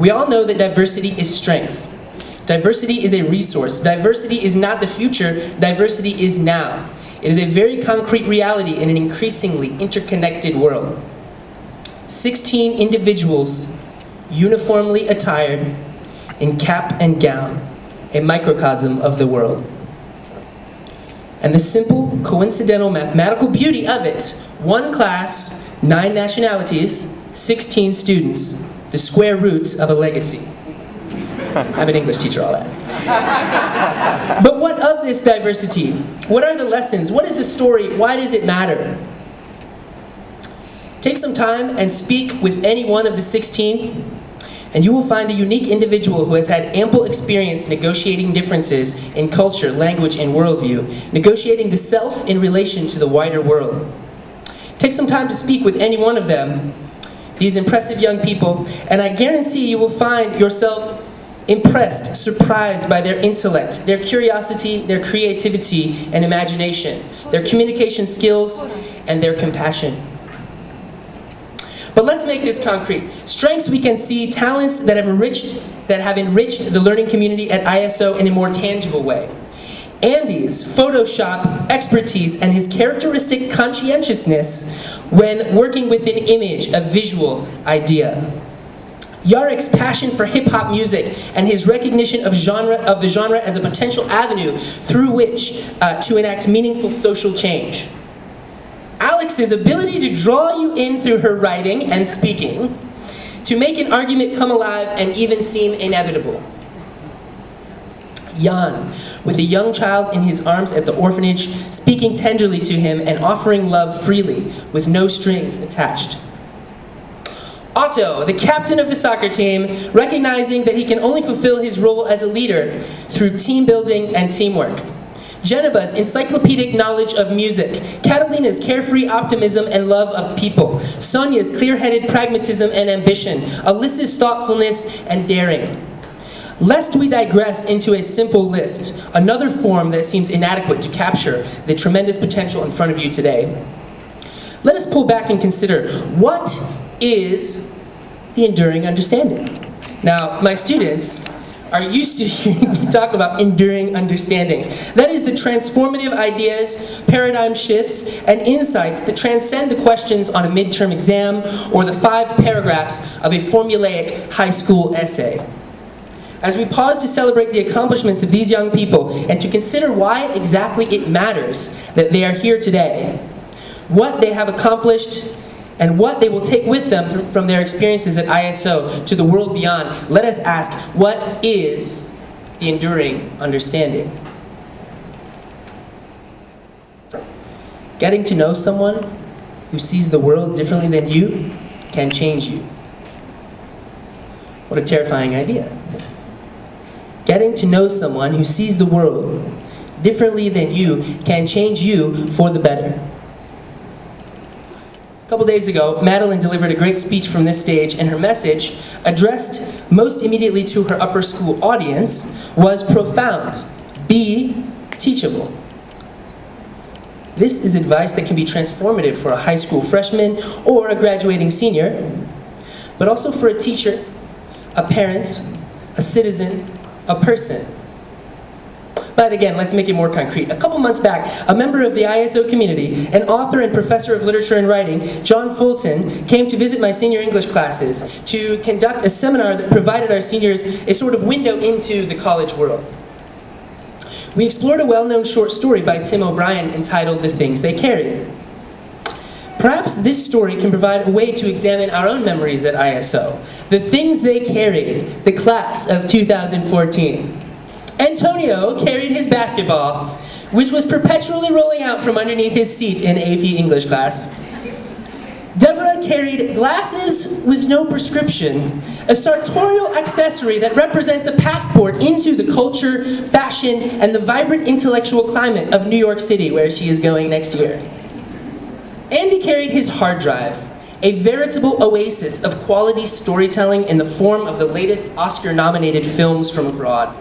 We all know that diversity is strength. Diversity is a resource. Diversity is not the future, diversity is now. It is a very concrete reality in an increasingly interconnected world. 16 individuals, uniformly attired, in cap and gown, a microcosm of the world. And the simple, coincidental mathematical beauty of it, one class, 9 nationalities, 16 students, the square roots of a legacy. I'm an English teacher, all that. But what of this diversity? What are the lessons? What is the story? Why does it matter? Take some time and speak with any one of the 16, and you will find a unique individual who has had ample experience negotiating differences in culture, language, and worldview, negotiating the self in relation to the wider world. Take some time to speak with any one of them, these impressive young people, and I guarantee you will find yourself impressed, surprised by their intellect, their curiosity, their creativity and imagination, their communication skills, and their compassion. But let's make this concrete. Strengths we can see, talents that have enriched the learning community at ISO in a more tangible way. Andy's Photoshop expertise and his characteristic conscientiousness when working with an image, a visual idea. Yarek's passion for hip-hop music and his recognition of the genre as a potential avenue through which to enact meaningful social change. Alex's ability to draw you in through her writing and speaking, to make an argument come alive and even seem inevitable. Jan, with a young child in his arms at the orphanage, speaking tenderly to him and offering love freely, with no strings attached. Otto, the captain of the soccer team, recognizing that he can only fulfill his role as a leader through team building and teamwork. Geneva's encyclopedic knowledge of music, Catalina's carefree optimism and love of people, Sonia's clear-headed pragmatism and ambition, Alyssa's thoughtfulness and daring. Lest we digress into a simple list, another form that seems inadequate to capture the tremendous potential in front of you today, let us pull back and consider, what is the enduring understanding? Now, my students are used to hearing me talk about enduring understandings. That is the transformative ideas, paradigm shifts, and insights that transcend the questions on a midterm exam or the 5 paragraphs of a formulaic high school essay. As we pause to celebrate the accomplishments of these young people and to consider why exactly it matters that they are here today, what they have accomplished, and what they will take with them from their experiences at ISO to the world beyond, let us ask, what is the enduring understanding? Getting to know someone who sees the world differently than you can change you. What a terrifying idea. Getting to know someone who sees the world differently than you can change you for the better. A couple days ago, Madeline delivered a great speech from this stage, and her message, addressed most immediately to her upper school audience, was profound. Be teachable. This is advice that can be transformative for a high school freshman or a graduating senior, but also for a teacher, a parent, a citizen, a person. But again, let's make it more concrete. A couple months back, a member of the ISO community, an author and professor of literature and writing, John Fulton, came to visit my senior English classes to conduct a seminar that provided our seniors a sort of window into the college world. We explored a well-known short story by Tim O'Brien entitled The Things They Carried. Perhaps this story can provide a way to examine our own memories at ISO. The things they carried, the class of 2014. Antonio carried his basketball, which was perpetually rolling out from underneath his seat in AP English class. Deborah carried glasses with no prescription, a sartorial accessory that represents a passport into the culture, fashion, and the vibrant intellectual climate of New York City, where she is going next year. Andy carried his hard drive, a veritable oasis of quality storytelling in the form of the latest Oscar-nominated films from abroad.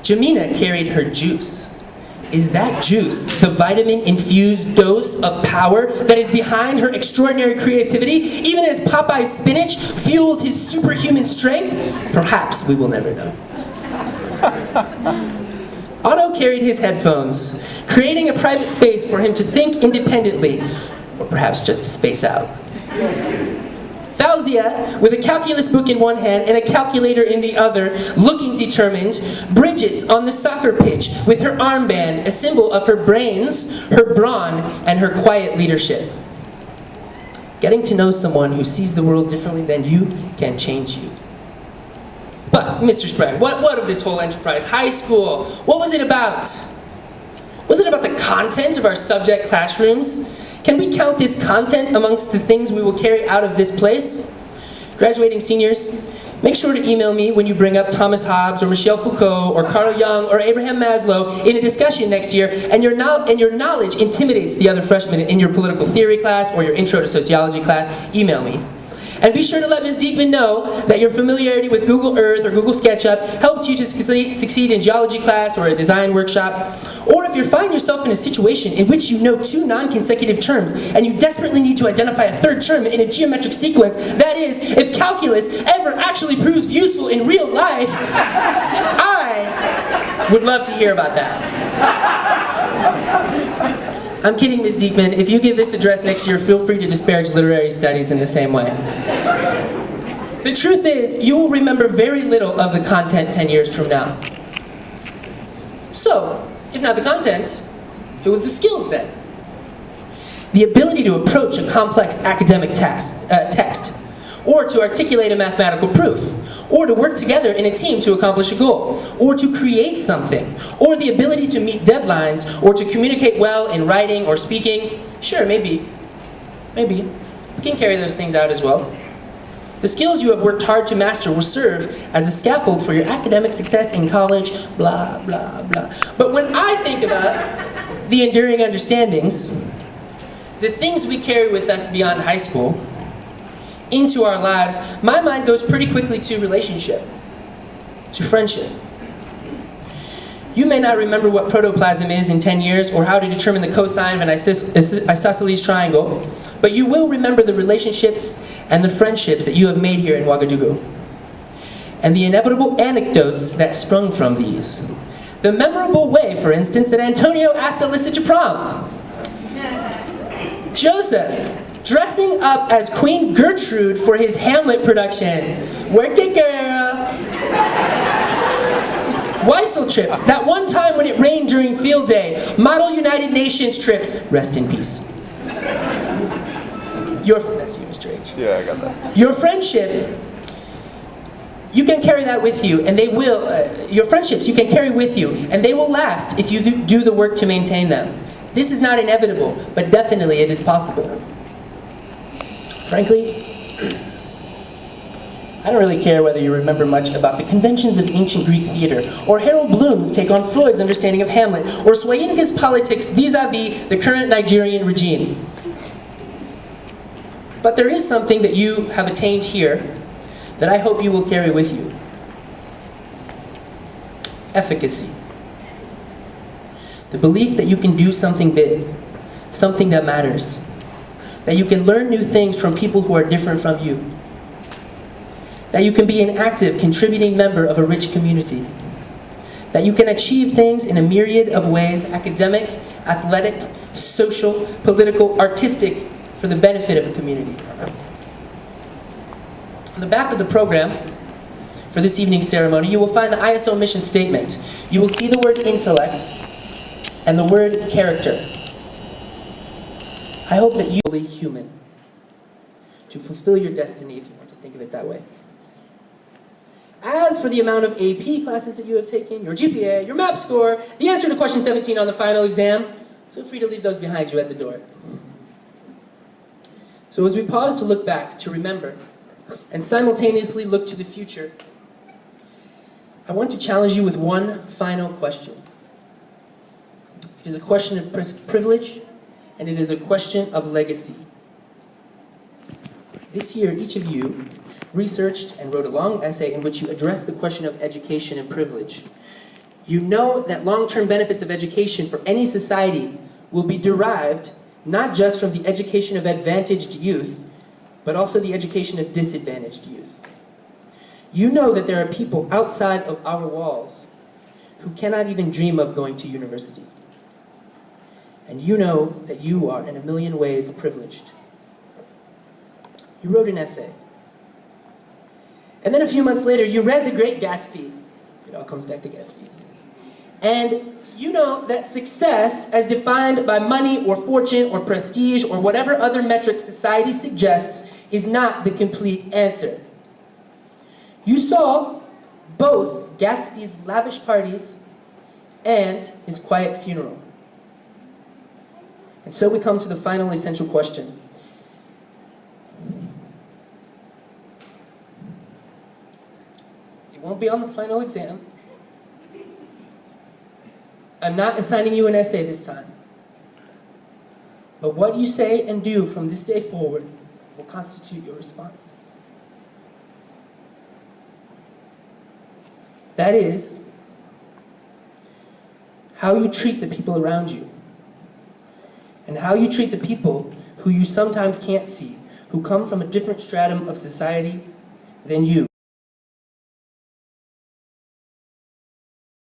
Jamina carried her juice, is that juice, the vitamin-infused dose of power that is behind her extraordinary creativity, even as Popeye's spinach fuels his superhuman strength? Perhaps we will never know. Otto carried his headphones, creating a private space for him to think independently, or perhaps just to space out. Fauzia, with a calculus book in one hand and a calculator in the other, looking determined. Bridget on the soccer pitch with her armband, a symbol of her brains, her brawn, and her quiet leadership. Getting to know someone who sees the world differently than you can change you. But, Mr. Spreng, what of this whole enterprise? High school, what was it about? Was it about the content of our subject classrooms? Can we count this content amongst the things we will carry out of this place? Graduating seniors, make sure to email me when you bring up Thomas Hobbes or Michel Foucault or Carl Jung or Abraham Maslow in a discussion next year, and your knowledge intimidates the other freshmen in your political theory class or your intro to sociology class. Email me. And be sure to let Ms. Diekman know that your familiarity with Google Earth or Google SketchUp helped you to succeed in geology class or a design workshop. Or if you find yourself in a situation in which you know two non-consecutive terms and you desperately need to identify a third term in a geometric sequence, that is, if calculus ever actually proves useful in real life, I would love to hear about that. I'm kidding, Ms. Diekman. If you give this address next year, feel free to disparage literary studies in the same way. The truth is, you will remember very little of the content 10 years from now. So, if not the content, it was the skills then. The ability to approach a complex academic text, or to articulate a mathematical proof, or to work together in a team to accomplish a goal, or to create something, or the ability to meet deadlines, or to communicate well in writing or speaking. Sure, maybe. You can carry those things out as well. The skills you have worked hard to master will serve as a scaffold for your academic success in college, blah, blah, blah. But when I think about the enduring understandings, the things we carry with us beyond high school, into our lives, my mind goes pretty quickly to relationship, to friendship. You may not remember what protoplasm is in 10 years or how to determine the cosine of an isosceles triangle, but you will remember the relationships and the friendships that you have made here in Ouagadougou, and the inevitable anecdotes that sprung from these. The memorable way, for instance, that Antonio asked Alyssa to prom. Joseph, dressing up as Queen Gertrude for his Hamlet production. Work it, girl. Weissel trips, that one time when it rained during field day. Model United Nations trips, rest in peace. That's you, Mr. H. Yeah, I got that. Your friendship, you can carry that with you, and they will, your friendships you can carry with you, and they will last if you do the work to maintain them. This is not inevitable, but definitely it is possible. Frankly, I don't really care whether you remember much about the conventions of ancient Greek theater, or Harold Bloom's take on Freud's understanding of Hamlet, or Soyinka's politics vis-a-vis the current Nigerian regime. But there is something that you have attained here that I hope you will carry with you. Efficacy. The belief that you can do something big, something that matters. That you can learn new things from people who are different from you. That you can be an active, contributing member of a rich community. That you can achieve things in a myriad of ways, academic, athletic, social, political, artistic, for the benefit of a community. On the back of the program, for this evening's ceremony, you will find the ISO mission statement. You will see the word intellect and the word character. I hope that you are fully human to fulfill your destiny, if you want to think of it that way. As for the amount of AP classes that you have taken, your GPA, your MAP score, the answer to question 17 on the final exam, feel free to leave those behind you at the door. So as we pause to look back, to remember, and simultaneously look to the future, I want to challenge you with one final question. It is a question of privilege, and it is a question of legacy. This year, each of you researched and wrote a long essay in which you addressed the question of education and privilege. You know that long-term benefits of education for any society will be derived not just from the education of advantaged youth, but also the education of disadvantaged youth. You know that there are people outside of our walls who cannot even dream of going to university. And you know that you are in a million ways privileged. You wrote an essay. And then a few months later, you read The Great Gatsby. It all comes back to Gatsby. And you know that success, as defined by money or fortune or prestige or whatever other metric society suggests, is not the complete answer. You saw both Gatsby's lavish parties and his quiet funeral. And so we come to the final essential question. It won't be on the final exam. I'm not assigning you an essay this time. But what you say and do from this day forward will constitute your response. That is, how you treat the people around you, and how you treat the people who you sometimes can't see, who come from a different stratum of society than you.